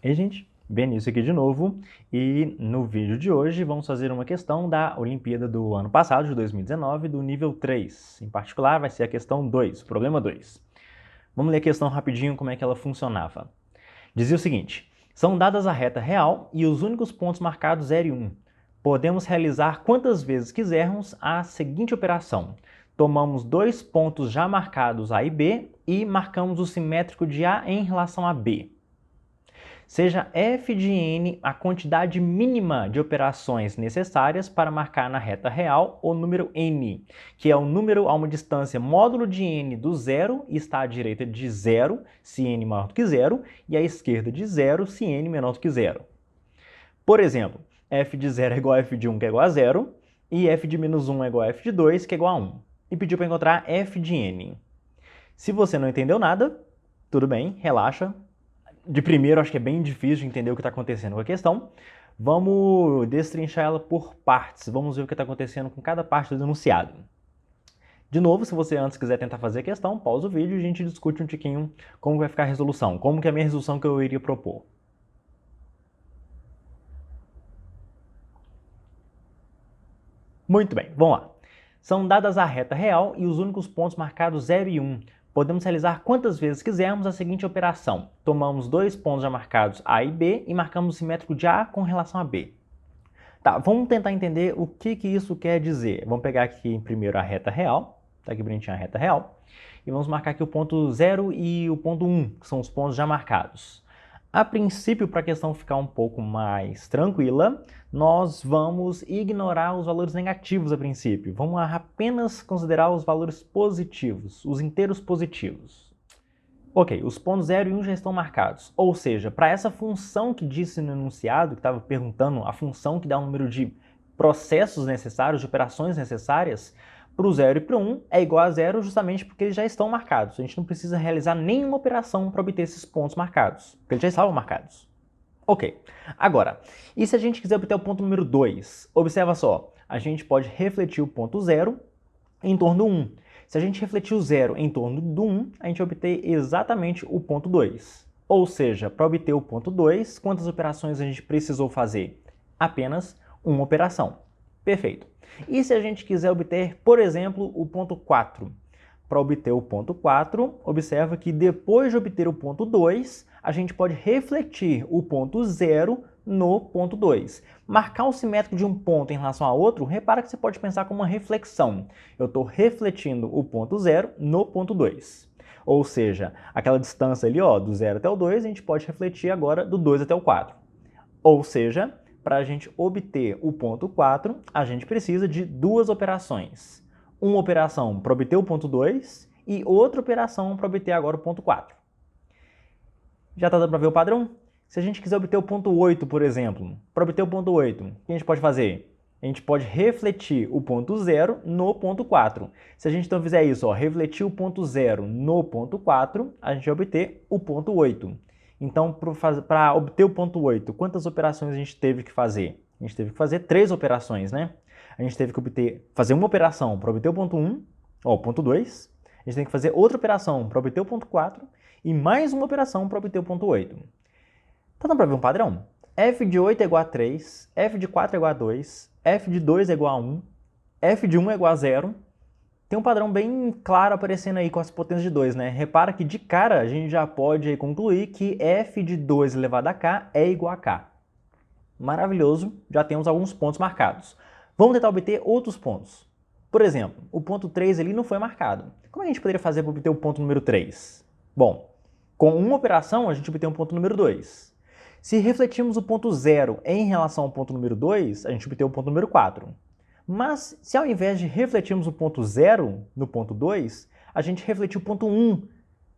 Ei, gente, Benício aqui de novo, e no vídeo de hoje vamos fazer uma questão da Olimpíada do ano passado, de 2019, do nível 3. Em particular, vai ser a questão 2, problema 2. Vamos ler a questão rapidinho, como é que ela funcionava. Dizia o seguinte: são dadas a reta real e os únicos pontos marcados 0 e 1. Podemos realizar quantas vezes quisermos a seguinte operação. Tomamos dois pontos já marcados A e B e marcamos o simétrico de A em relação a B. Seja f de n a quantidade mínima de operações necessárias para marcar na reta real o número n, que é o número a uma distância módulo de n do zero, e está à direita de zero, se n maior do que zero, e à esquerda de zero, se n menor do que zero. Por exemplo, f de 0 é igual a f de 1, que é igual a zero, e f de menos 1 é igual a f de 2, que é igual a 1. E pediu para encontrar f de n. Se você não entendeu nada, tudo bem, relaxa. De primeiro, acho que é bem difícil de entender o que está acontecendo com a questão. Vamos destrinchar ela por partes. Vamos ver o que está acontecendo com cada parte do enunciado. De novo, se você antes quiser tentar fazer a questão, pausa o vídeo e a gente discute um tiquinho como vai ficar a resolução. Como que é a minha resolução que eu iria propor. Muito bem, vamos lá. São dadas a reta real e os únicos pontos marcados 0 e 1. Podemos realizar quantas vezes quisermos a seguinte operação. Tomamos dois pontos já marcados A e B e marcamos o simétrico de A com relação a B. Tá, vamos tentar entender o que isso quer dizer. Vamos pegar aqui primeiro a reta real, tá aqui bonitinha a reta real, e vamos marcar aqui o ponto 0 e o ponto 1, que são os pontos já marcados. A princípio, para a questão ficar um pouco mais tranquila, nós vamos ignorar os valores negativos a princípio. Vamos apenas considerar os valores positivos, os inteiros positivos. Ok, os pontos 0 e 1 já estão marcados. Ou seja, para essa função que disse no enunciado, que estava perguntando a função que dá o número de processos necessários, de operações necessárias, para o 0 e para o 1 é igual a 0 justamente porque eles já estão marcados. A gente não precisa realizar nenhuma operação para obter esses pontos marcados, porque eles já estavam marcados. Ok, agora, e se a gente quiser obter o ponto número 2? Observa só, a gente pode refletir o ponto 0 em torno do 1. Se a gente refletir o 0 em torno do 1, a gente vai obter exatamente o ponto 2. Ou seja, para obter o ponto 2, quantas operações a gente precisou fazer? Apenas uma operação. Perfeito. E se a gente quiser obter, por exemplo, o ponto 4? Para obter o ponto 4, observa que depois de obter o ponto 2, a gente pode refletir o ponto 0 no ponto 2. Marcar o simétrico de um ponto em relação a outro, repara que você pode pensar como uma reflexão. Eu estou refletindo o ponto 0 no ponto 2. Ou seja, aquela distância ali, ó, do 0 até o 2, a gente pode refletir agora do 2 até o 4. Ou seja, para a gente obter o ponto 4, a gente precisa de duas operações. Uma operação para obter o ponto 2 e outra operação para obter agora o ponto 4. Já está dando para ver o padrão? Se a gente quiser obter o ponto 8, por exemplo, para obter o ponto 8, o que a gente pode fazer? A gente pode refletir o ponto 0 no ponto 4. Se a gente então fizer isso, ó, refletir o ponto 0 no ponto 4, a gente vai obter o ponto 8. Então, para obter o ponto 8, quantas operações a gente teve que fazer? A gente teve que fazer 3 operações, né? A gente teve que fazer uma operação para obter o ponto 1, ó, o ponto 2. A gente tem que fazer outra operação para obter o ponto 4 e mais uma operação para obter o ponto 8. Tá dando para ver um padrão? F de 8 é igual a 3, F de 4 é igual a 2, F de 2 é igual a 1, F de 1 é igual a 0. Tem um padrão bem claro aparecendo aí com as potências de 2, né? Repara que de cara a gente já pode concluir que f de 2 elevado a k é igual a k. Maravilhoso, já temos alguns pontos marcados. Vamos tentar obter outros pontos. Por exemplo, o ponto 3 ali não foi marcado. Como a gente poderia fazer para obter o ponto número 3? Bom, com uma operação a gente obtém o ponto número 2. Se refletirmos o ponto 0 em relação ao ponto número 2, a gente obtém o ponto número 4. Mas, se ao invés de refletirmos o ponto 0 no ponto 2, a gente refletir o ponto 1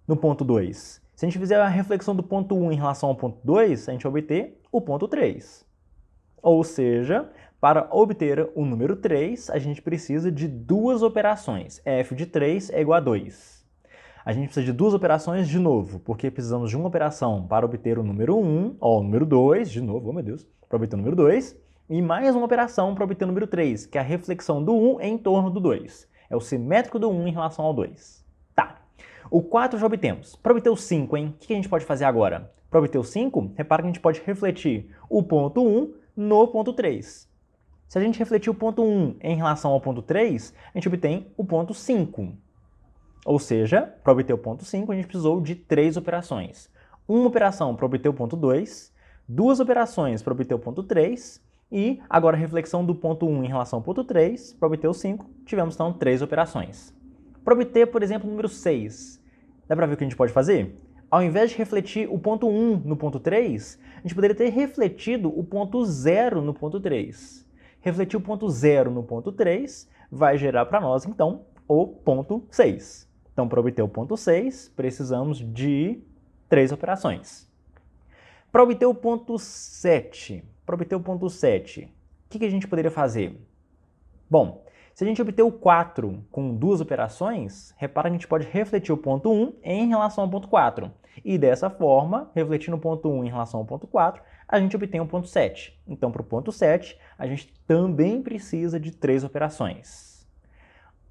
no ponto 2. Se a gente fizer a reflexão do ponto 1 em relação ao ponto 2, a gente vai obter o ponto 3. Ou seja, para obter o número 3, a gente precisa de duas operações. f de 3 é igual a 2. A gente precisa de duas operações de novo, porque precisamos de uma operação para obter o número 1, ó, o número 2, de novo, oh meu Deus, para obter o número 2, e mais uma operação para obter o número 3, que é a reflexão do 1 em torno do 2. É o simétrico do 1 em relação ao 2. Tá. O 4 já obtemos. Para obter o 5, hein? O que a gente pode fazer agora? Para Para obter o 5, repara que a gente pode refletir o ponto 1 no ponto 3. Se a gente refletir o ponto 1 em relação ao ponto 3, a gente obtém o ponto 5. Ou seja, para obter o ponto 5, a gente precisou de 3 operações. Uma operação para obter o ponto 2, 2 operações para obter o ponto 3, e agora a reflexão do ponto 1 em relação ao ponto 3, para obter o 5, tivemos então 3 operações. Para obter, por exemplo, o número 6, dá para ver o que a gente pode fazer? Ao invés de refletir o ponto 1 no ponto 3, a gente poderia ter refletido o ponto 0 no ponto 3. Refletir o ponto 0 no ponto 3 vai gerar para nós, então, o ponto 6. Então, para obter o ponto 6, precisamos de 3 operações. Para obter o ponto 7, o que a gente poderia fazer? Bom, se a gente obter o 4 com 2 operações, repara que a gente pode refletir o ponto 1 em relação ao ponto 4. E dessa forma, refletindo o ponto 1 em relação ao ponto 4, a gente obtém o ponto 7. Então, para o ponto 7, a gente também precisa de 3 operações.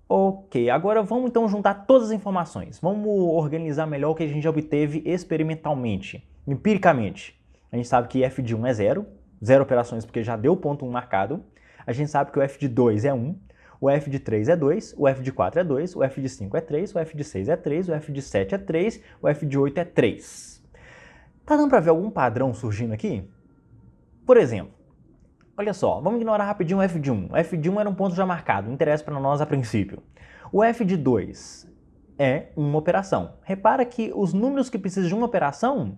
Ok, agora vamos então juntar todas as informações. Vamos organizar melhor o que a gente já obteve experimentalmente, empiricamente. A gente sabe que f de 1 é 0, 0 operações porque já deu o ponto 1 marcado. A gente sabe que o f de 2 é 1, o f de 3 é 2, o f de 4 é 2, o f de 5 é 3, o f de 6 é 3, o f de 7 é 3, o f de 8 é 3. Tá dando para ver algum padrão surgindo aqui? Por exemplo, olha só, vamos ignorar rapidinho o f de 1. O f de 1 era um ponto já marcado, não interessa para nós a princípio. O f de 2 é uma operação. Repara que os números que precisam de uma operação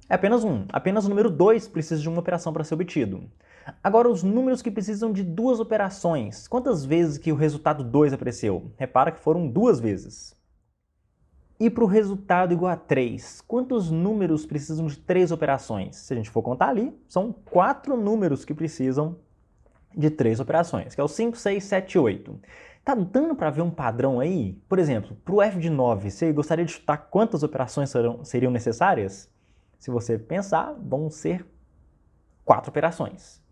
é apenas um. Apenas o número 2 precisa de uma operação para ser obtido. Agora, os números que precisam de 2 operações. Quantas vezes que o resultado 2 apareceu? Repara que foram 2 vezes. E para o resultado igual a 3, quantos números precisam de 3 operações? Se a gente for contar ali, são 4 números que precisam de 3 operações, que é o 5, 6, 7 e 8. Tá dando para ver um padrão aí? Por exemplo, para o f de 9, você gostaria de chutar quantas operações seriam necessárias? Se você pensar, vão ser 4 operações.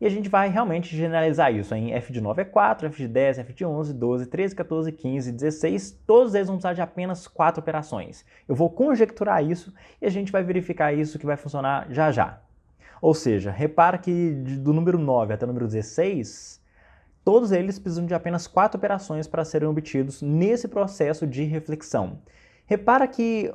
E a gente vai realmente generalizar isso em f de 9 é 4, f de 10, f de 11, 12, 13, 14, 15, 16, todos eles vão precisar de apenas 4 operações. Eu vou conjecturar isso e a gente vai verificar isso que vai funcionar já já. Ou seja, repara que do número 9 até o número 16, todos eles precisam de apenas 4 operações para serem obtidos nesse processo de reflexão. Repara que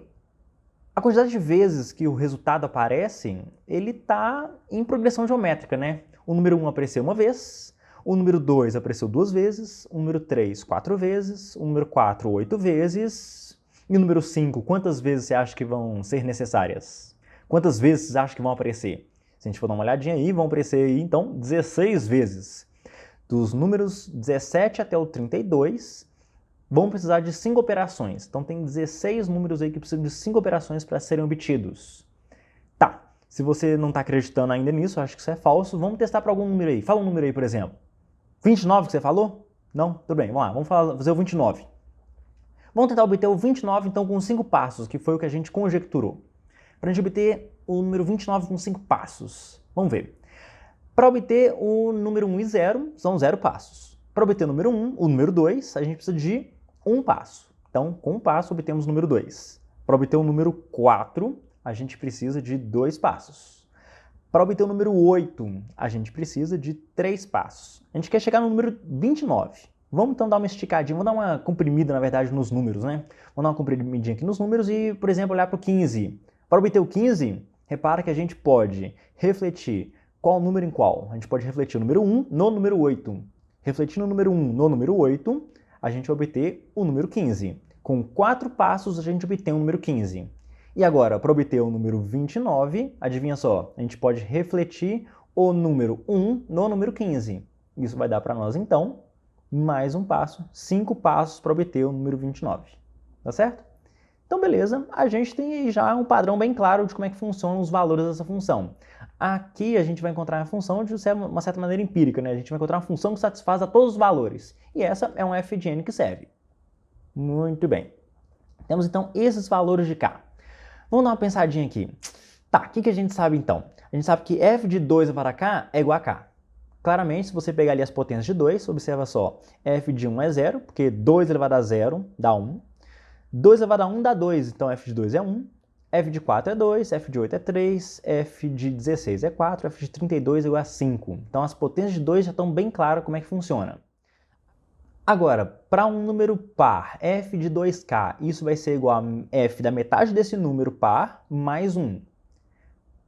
a quantidade de vezes que o resultado aparece, ele está em progressão geométrica, né? O número 1 apareceu uma vez, o número 2 apareceu 2 vezes, o número 3, 4 vezes, o número 4, 8 vezes, e o número 5, quantas vezes você acha que vão ser necessárias? Quantas vezes você acha que vão aparecer? Se a gente for dar uma olhadinha aí, vão aparecer aí, então, 16 vezes. Dos números 17 até o 32, vão precisar de 5 operações. Então, tem 16 números aí que precisam de 5 operações para serem obtidos. Tá. Se você não está acreditando ainda nisso, acho que isso é falso, vamos testar para algum número aí. Fala um número aí, por exemplo. 29 que você falou? Não? Tudo bem, vamos lá, vamos fazer o 29. Vamos tentar obter o 29, então, com 5 passos, que foi o que a gente conjecturou. Para a gente obter o número 29 com 5 passos. Vamos ver. Para obter o número 1 e 0, são 0 passos. Para obter o número 1, o número 2, a gente precisa de 1 passo. Então, com 1 passo, obtemos o número 2. Para obter o número 4, a gente precisa de 2 passos. Para obter o número 8, a gente precisa de 3 passos. A gente quer chegar no número 29. Vamos então dar uma esticadinha, vamos dar uma comprimida, na verdade, nos números, né? Vamos dar uma comprimidinha aqui nos números e, por exemplo, olhar para o 15. Para obter o 15, repara que a gente pode refletir qual número em qual. A gente pode refletir o número 1 no número 8. Refletindo o número 1 no número 8, a gente vai obter o número 15. Com 4 passos, a gente obtém o número 15. E agora, para obter o número 29, adivinha só, a gente pode refletir o número 1 no número 15. Isso vai dar para nós, então, mais um passo, 5 passos para obter o número 29. Tá certo? Então, beleza, a gente tem aí já um padrão bem claro de como é que funcionam os valores dessa função. Aqui a gente vai encontrar a função de uma certa maneira empírica, né? A gente vai encontrar uma função que satisfaz a todos os valores. E essa é um f de n que serve. Muito bem. Temos, então, esses valores de k. Vamos dar uma pensadinha aqui. Tá, o que a gente sabe então? A gente sabe que f de 2 elevado a k é igual a k. Claramente, se você pegar ali as potências de 2, observa só, f de 1 é 0, porque 2 elevado a 0 dá 1. 2 elevado a 1 dá 2, então f de 2 é 1. f de 4 é 2, f de 8 é 3, f de 16 é 4, f de 32 é igual a 5. Então as potências de 2 já estão bem claras como é que funciona. Agora, para um número par, f de 2k, isso vai ser igual a f da metade desse número par mais 1.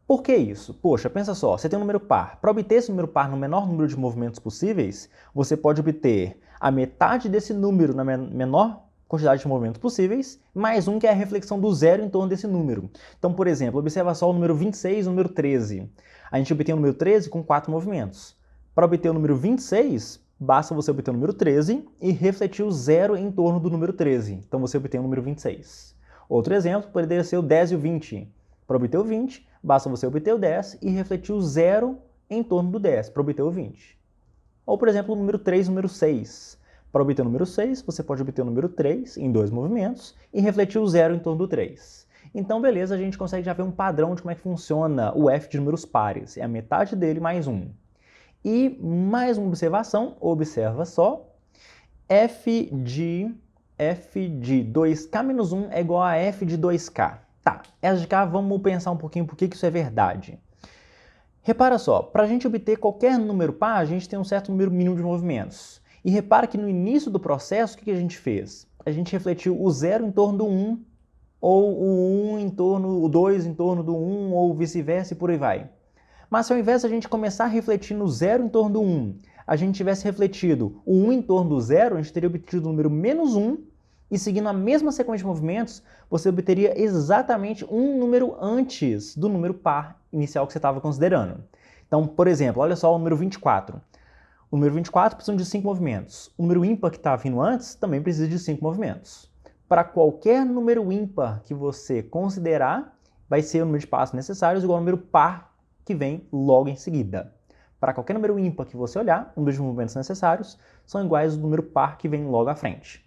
Por que isso? Poxa, pensa só, você tem um número par. Para obter esse número par no menor número de movimentos possíveis, você pode obter a metade desse número na menor quantidade de movimentos possíveis, mais 1 que é a reflexão do zero em torno desse número. Então, por exemplo, observa só o número 26 e o número 13. A gente obtém o número 13 com 4 movimentos. Para obter o número 26, basta você obter o número 13 e refletir o zero em torno do número 13. Então você obtém o número 26. Outro exemplo poderia ser o 10 e o 20. Para obter o 20, basta você obter o 10 e refletir o zero em torno do 10 para obter o 20. Ou, por exemplo, o número 3 e o número 6. Para obter o número 6, você pode obter o número 3 em 2 movimentos e refletir o zero em torno do 3. Então, beleza, a gente consegue já ver um padrão de como é que funciona o f de números pares. É a metade dele mais 1. E mais uma observação, observa só, f de 2k menos 1 é igual a f de 2k. Tá, essa de cá vamos pensar um pouquinho por que isso é verdade. Repara só, para a gente obter qualquer número par, a gente tem um certo número mínimo de movimentos. E repara que no início do processo, o que a gente fez? A gente refletiu o 0 em torno do 1, ou o 1 em torno, o 2 em torno do 1, ou vice-versa e por aí vai. Mas se ao invés de a gente começar a refletir no 0 em torno do 1, a gente tivesse refletido o 1 em torno do 0, a gente teria obtido o número menos 1, e seguindo a mesma sequência de movimentos, você obteria exatamente um número antes do número par inicial que você estava considerando. Então, por exemplo, olha só o número 24. O número 24 precisa de 5 movimentos. O número ímpar que está vindo antes também precisa de 5 movimentos. Para qualquer número ímpar que você considerar, vai ser o número de passos necessários igual ao número par que vem logo em seguida. Para qualquer número ímpar que você olhar, o número de movimentos necessários são iguais ao número par que vem logo à frente.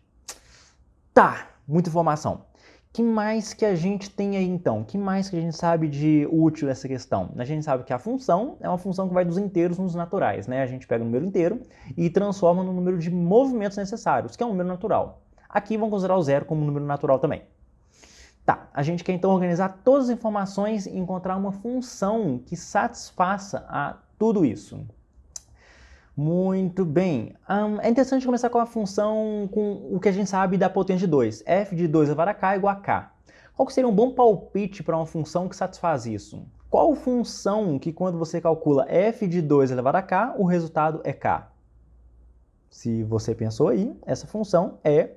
Tá, muita informação. Que mais que a gente tem aí então? Que mais que a gente sabe de útil dessa questão? A gente sabe que a função é uma função que vai dos inteiros nos naturais, né? A gente pega o número inteiro e transforma no número de movimentos necessários, que é um número natural. Aqui vamos considerar o zero como um número natural também. Tá, a gente quer então organizar todas as informações e encontrar uma função que satisfaça a tudo isso. Muito bem. É interessante começar com a função, com o que a gente sabe da potência de 2. f de 2 elevado a k igual a k. Qual que seria um bom palpite para uma função que satisfaz isso? Qual função que quando você calcula f de 2 elevado a k, o resultado é k? Se você pensou aí, essa função é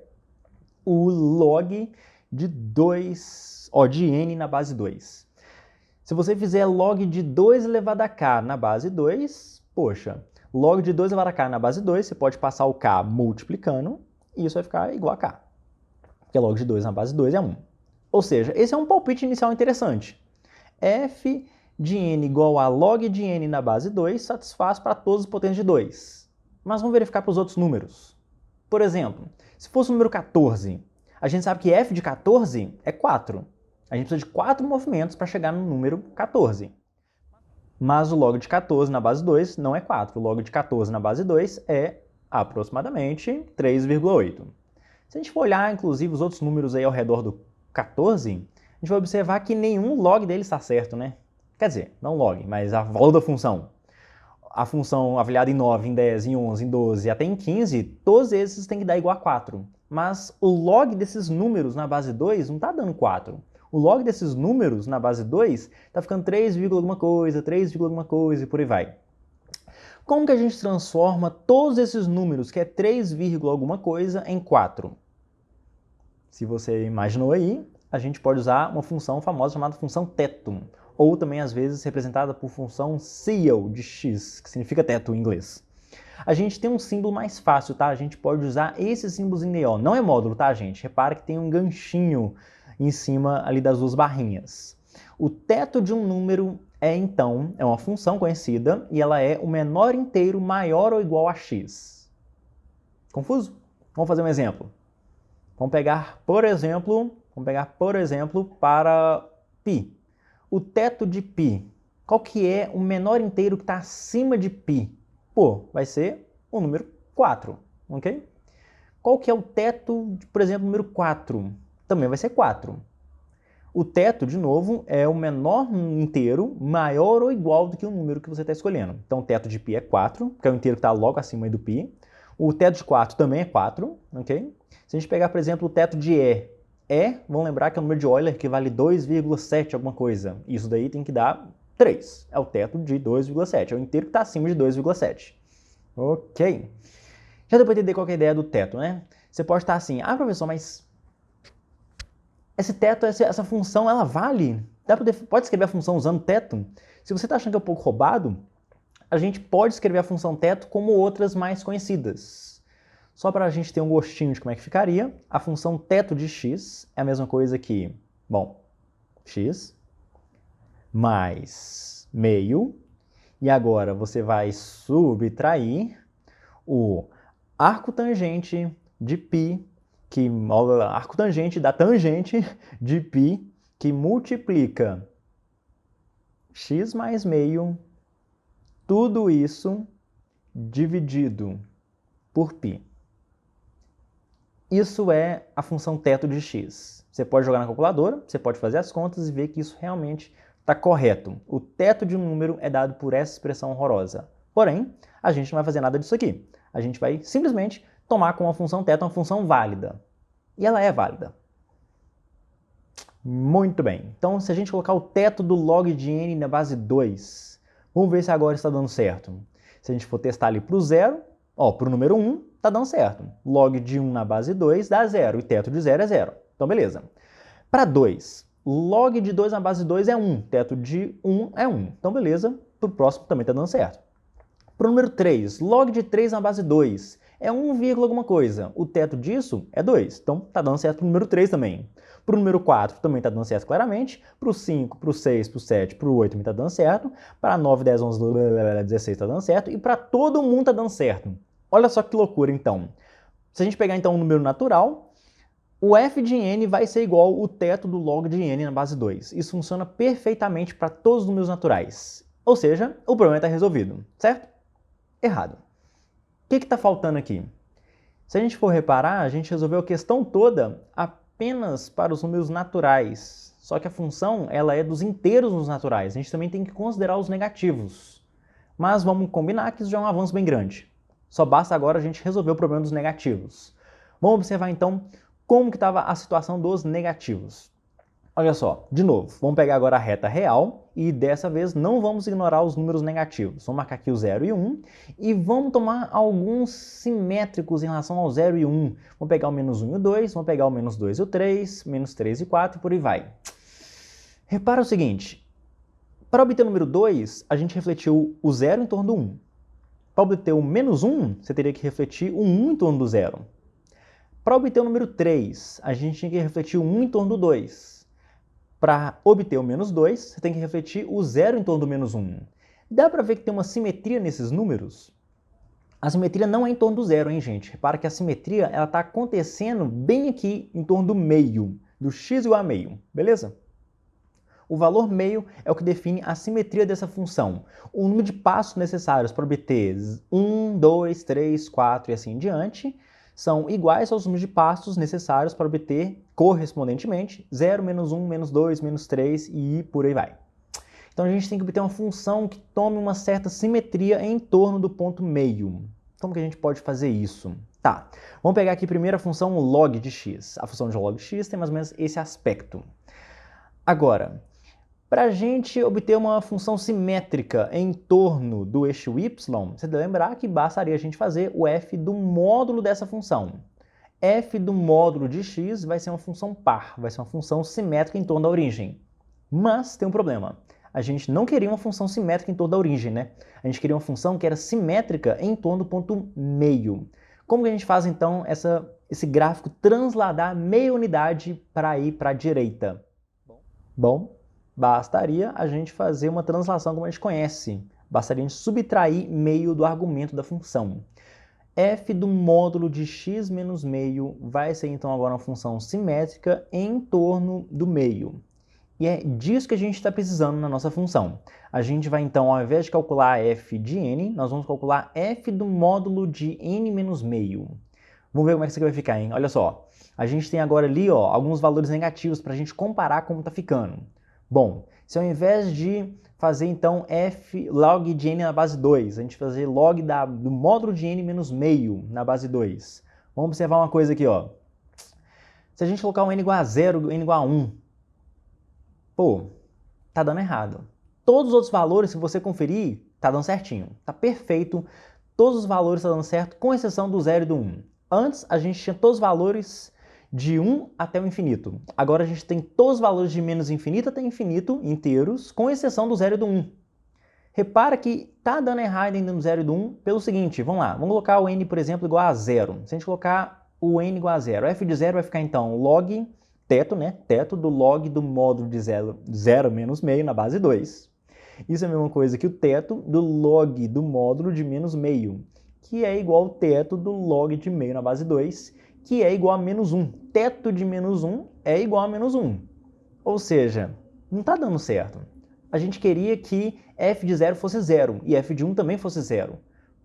o log de 2, de n na base 2. Se você fizer log de 2 elevado a k na base 2, poxa, log de 2 elevado a k na base 2, você pode passar o k multiplicando, e isso vai ficar igual a k. Porque log de 2 na base 2 é 1. Ou seja, esse é um palpite inicial interessante. f de n igual a log de n na base 2 satisfaz para todas as potências de 2. Mas vamos verificar para os outros números. Por exemplo, se fosse o número 14, a gente sabe que f de 14 é 4. A gente precisa de 4 movimentos para chegar no número 14. Mas o log de 14 na base 2 não é 4. O log de 14 na base 2 é aproximadamente 3,8. Se a gente for olhar, inclusive, os outros números aí ao redor do 14, a gente vai observar que nenhum log dele está certo, né? Quer dizer, não log, mas a volta da função. A função avaliada em 9, em 10, em 11, em 12 e até em 15, todos esses têm que dar igual a 4. Mas o log desses números na base 2 não está dando 4. O log desses números na base 2 está ficando 3, alguma coisa, 3, alguma coisa e por aí vai. Como que a gente transforma todos esses números, que é 3, alguma coisa, em 4? Se você imaginou aí, a gente pode usar uma função famosa chamada função teto, ou também às vezes representada por função ceil de x, que significa teto em inglês. A gente tem um símbolo mais fácil, tá? A gente pode usar esse símbolo em neon. Não é módulo, tá, gente? Repara que tem um ganchinho em cima ali das duas barrinhas. O teto de um número então, uma função conhecida e ela é o menor inteiro maior ou igual a x. Confuso? Vamos fazer um exemplo. Vamos pegar, por exemplo, para π. O teto de π, qual que é o menor inteiro que está acima de π? Pô, vai ser o número 4, ok? Qual que é o teto, por exemplo, número 4? Também vai ser 4. O teto, de novo, é o menor inteiro maior ou igual do que o número que você está escolhendo. Então, o teto de π é 4, que é o inteiro que está logo acima do π. O teto de 4 também é 4, ok? Se a gente pegar, por exemplo, o teto de vamos lembrar que é o número de Euler que vale 2,7 alguma coisa. Isso daí tem que dar 3. É o teto de 2,7, é o inteiro que está acima de 2,7. Ok. Já deu para entender qual é a ideia do teto, né? Você pode estar assim, professor, mas esse teto, essa função, ela vale? Pode escrever a função usando teto? Se você está achando que é um pouco roubado, a gente pode escrever a função teto como outras mais conhecidas. Só para a gente ter um gostinho de como é que ficaria, a função teto de x é a mesma coisa que, x mais meio, e agora você vai subtrair o arco tangente de π, arco tangente da tangente de π, que multiplica x mais meio, tudo isso dividido por π. Isso é a função teto de x. Você pode jogar na calculadora, você pode fazer as contas e ver que isso realmente está correto. O teto de um número é dado por essa expressão horrorosa. Porém, a gente não vai fazer nada disso aqui. A gente vai simplesmente tomar como uma função teto uma função válida. E ela é válida. Muito bem. Então, se a gente colocar o teto do log de n na base 2, vamos ver se agora está dando certo. Se a gente for testar ali para o zero, para o número 1, está dando certo. Log de 1 na base 2 dá 0, e teto de 0 é 0. Então, beleza. Para 2, log de 2 na base 2 é 1, teto de 1 é 1. Então, beleza, para o próximo também está dando certo. Para o número 3, log de 3 na base 2 é 1, alguma coisa. O teto disso é 2, então está dando certo para o número 3 também. Para o número 4 também está dando certo claramente. Para o 5, para o 6, para o 7, para o 8 também está dando certo. Para 9, 10, 11, 16 está dando certo. E para todo mundo está dando certo. Olha só que loucura, então. Se a gente pegar, então, um número natural, o f de n vai ser igual ao teto do log de n na base 2. Isso funciona perfeitamente para todos os números naturais. Ou seja, o problema está resolvido, certo? Errado. O que está faltando aqui? Se a gente for reparar, a gente resolveu a questão toda apenas para os números naturais. Só que a função ela é dos inteiros nos naturais. A gente também tem que considerar os negativos. Mas vamos combinar que isso já é um avanço bem grande. Só basta agora a gente resolver o problema dos negativos. Vamos observar então como que estava a situação dos negativos. Olha só, de novo, vamos pegar agora a reta real e dessa vez não vamos ignorar os números negativos. Vamos marcar aqui o 0 e o 1 e vamos tomar alguns simétricos em relação ao 0 e 1. Vamos pegar o menos 1 e o 2, vamos pegar o menos 2 e o 3, menos 3 e 4 e por aí vai. Repara o seguinte, para obter o número 2, a gente refletiu o 0 em torno do 1. Para obter o menos 1, você teria que refletir o 1 em torno do 0. Para obter o número 3, a gente tinha que refletir o 1 em torno do 2. Para obter o menos 2, você tem que refletir o 0 em torno do menos 1. Dá para ver que tem uma simetria nesses números? A simetria não é em torno do 0, hein, gente? Repara que a simetria está acontecendo bem aqui em torno do meio, do x igual a meio, beleza? O valor meio é o que define a simetria dessa função. O número de passos necessários para obter 1, 2, 3, 4 e assim em diante são iguais aos números de passos necessários para obter, correspondentemente, 0, menos 1, menos 2, menos 3 e por aí vai. Então a gente tem que obter uma função que tome uma certa simetria em torno do ponto meio. Como que a gente pode fazer isso? Tá, vamos pegar aqui primeiro a função log de x. A função de log de x tem mais ou menos esse aspecto. Agora, para a gente obter uma função simétrica em torno do eixo y, você deve lembrar que bastaria a gente fazer o f do módulo dessa função. F do módulo de x vai ser uma função par, vai ser uma função simétrica em torno da origem. Mas tem um problema. A gente não queria uma função simétrica em torno da origem, né? A gente queria uma função que era simétrica em torno do ponto meio. Como que a gente faz, então, esse gráfico transladar meia unidade para ir para a direita? Bom, bastaria a gente fazer uma translação como a gente conhece. Bastaria a gente subtrair meio do argumento da função. F do módulo de x menos meio vai ser então agora uma função simétrica em torno do meio. E é disso que a gente está precisando na nossa função. A gente vai então, ao invés de calcular f de n, nós vamos calcular f do módulo de n menos meio. Vamos ver como é que isso aqui vai ficar, hein? Olha só, a gente tem agora ali, ó, alguns valores negativos para a gente comparar como está ficando. Bom, se ao invés de fazer então f log de n na base 2, a gente fazer log do módulo de n menos meio na base 2. Vamos observar uma coisa aqui, ó. Se a gente colocar um n igual a 0 e n igual a 1, pô, tá dando errado. Todos os outros valores, se você conferir, tá dando certinho, tá perfeito. Todos os valores estão dando certo, com exceção do 0 e do 1. Antes, a gente tinha todos os valores de 1 até o infinito. Agora a gente tem todos os valores de menos infinito até infinito inteiros, com exceção do 0 e do 1. Repara que tá dando errado ainda no 0 e do 1 pelo seguinte, vamos lá, vamos colocar o n, por exemplo, igual a 0. Se a gente colocar o n igual a 0, f de 0 vai ficar então log teto, né? Teto do log do módulo de 0 menos meio na base 2. Isso é a mesma coisa que o teto do log do módulo de menos meio, que é igual ao teto do log de meio na base 2, que é igual a menos 1. Teto de menos 1 é igual a menos 1. Ou seja, não está dando certo. A gente queria que f de 0 fosse 0 e f de 1 também fosse 0.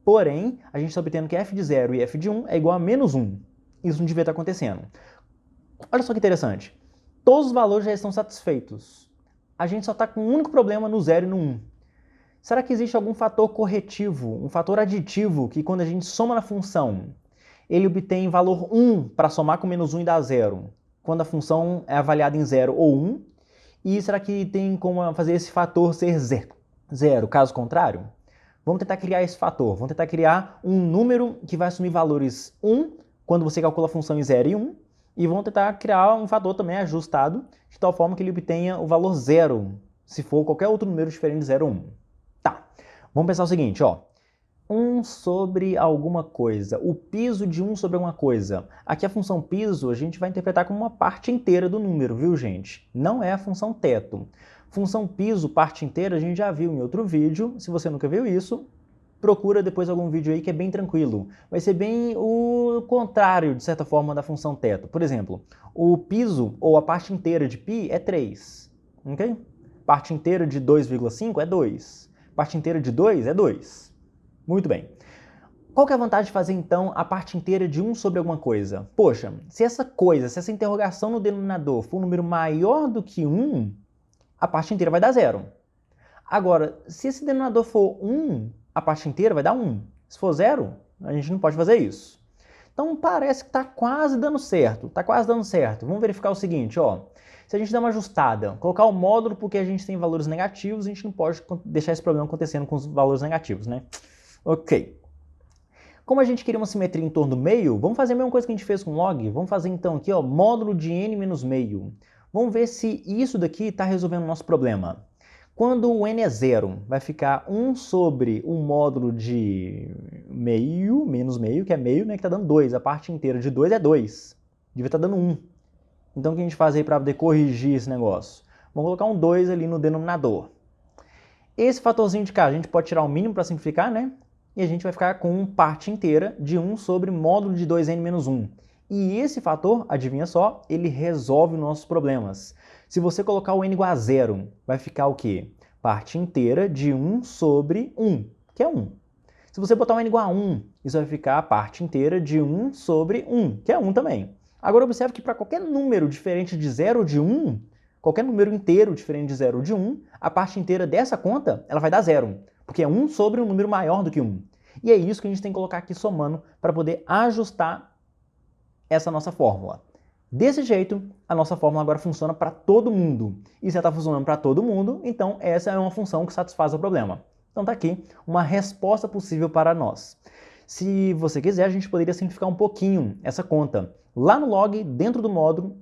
Porém, a gente está obtendo que f de 0 e f de 1 é igual a menos 1. Isso não devia estar acontecendo. Olha só que interessante. Todos os valores já estão satisfeitos. A gente só está com um único problema no 0 e no 1. Será que existe algum fator corretivo, um fator aditivo, que quando a gente soma na função, ele obtém valor 1 para somar com menos 1 e dar 0, quando a função é avaliada em 0 ou 1? E será que tem como fazer esse fator ser 0, caso contrário? Vamos tentar criar esse fator. Vamos tentar criar um número que vai assumir valores 1 quando você calcula a função em 0 e 1. E vamos tentar criar um fator também ajustado, de tal forma que ele obtenha o valor 0, se for qualquer outro número diferente de 0 ou 1. Tá, vamos pensar o seguinte, ó. 1 sobre alguma coisa, o piso de 1 sobre alguma coisa. Aqui a função piso a gente vai interpretar como uma parte inteira do número, viu, gente? Não é a função teto. Função piso, parte inteira, a gente já viu em outro vídeo. Se você nunca viu isso, procura depois algum vídeo aí que é bem tranquilo. Vai ser bem o contrário, de certa forma, da função teto. Por exemplo, o piso, ou a parte inteira de π, é 3. Ok? Parte inteira de 2,5 é 2. Parte inteira de 2 é 2. Muito bem. Qual que é a vantagem de fazer, então, a parte inteira de 1 sobre alguma coisa? Poxa, se essa interrogação no denominador for um número maior do que 1, a parte inteira vai dar 0. Agora, se esse denominador for 1, a parte inteira vai dar 1. Se for 0, a gente não pode fazer isso. Então parece que está quase dando certo. Está quase dando certo. Vamos verificar o seguinte, ó. Se a gente der uma ajustada, colocar o módulo porque a gente tem valores negativos, a gente não pode deixar esse problema acontecendo com os valores negativos, né? Ok. Como a gente queria uma simetria em torno do meio, vamos fazer a mesma coisa que a gente fez com log. Vamos fazer então aqui, ó, módulo de n menos meio. Vamos ver se isso daqui está resolvendo o nosso problema. Quando o n é 0, vai ficar 1 sobre o módulo de meio, menos meio, que é meio, né, que está dando 2. A parte inteira de 2 é 2. Devia estar dando 1. Então o que a gente faz aí para poder corrigir esse negócio? Vamos colocar um 2 ali no denominador. Esse fatorzinho de cá, a gente pode tirar o mínimo para simplificar, né? E a gente vai ficar com parte inteira de 1 sobre módulo de 2n menos 1. E esse fator, adivinha só, ele resolve nossos problemas. Se você colocar o n igual a 0, vai ficar o quê? Parte inteira de 1 sobre 1, que é 1. Se você botar o n igual a 1, isso vai ficar a parte inteira de 1 sobre 1, que é 1 também. Agora observe que para qualquer número diferente de 0 ou de 1, qualquer número inteiro diferente de 0 ou de 1, a parte inteira dessa conta ela vai dar 0, porque é 1 sobre um número maior do que 1. E é isso que a gente tem que colocar aqui somando para poder ajustar essa nossa fórmula. Desse jeito, a nossa fórmula agora funciona para todo mundo. E se ela está funcionando para todo mundo, então essa é uma função que satisfaz o problema. Então está aqui uma resposta possível para nós. Se você quiser, a gente poderia simplificar um pouquinho essa conta. Lá no log, dentro do módulo,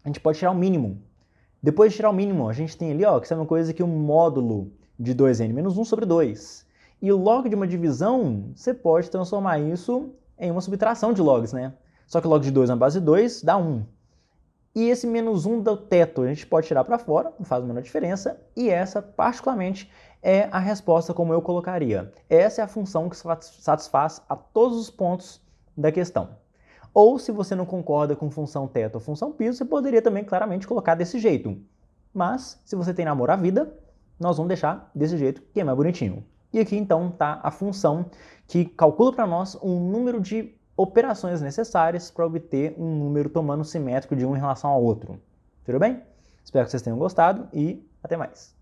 a gente pode tirar o mínimo. Depois de tirar o mínimo, a gente tem ali, ó, que é uma coisa que o módulo de 2n menos 1 sobre 2. E o log de uma divisão, você pode transformar isso em uma subtração de logs, né? Só que log de 2 na base 2 dá 1. E esse menos 1 do teto a gente pode tirar para fora, não faz a menor diferença. E essa, particularmente, é a resposta como eu colocaria. Essa é a função que satisfaz a todos os pontos da questão. Ou, se você não concorda com função teto ou função piso, você poderia também claramente colocar desse jeito. Mas, se você tem amor à vida, nós vamos deixar desse jeito, que é mais bonitinho. E aqui, então, está a função que calcula para nós um número de operações necessárias para obter um número tomando simétrico de um em relação ao outro. Tudo bem? Espero que vocês tenham gostado e até mais.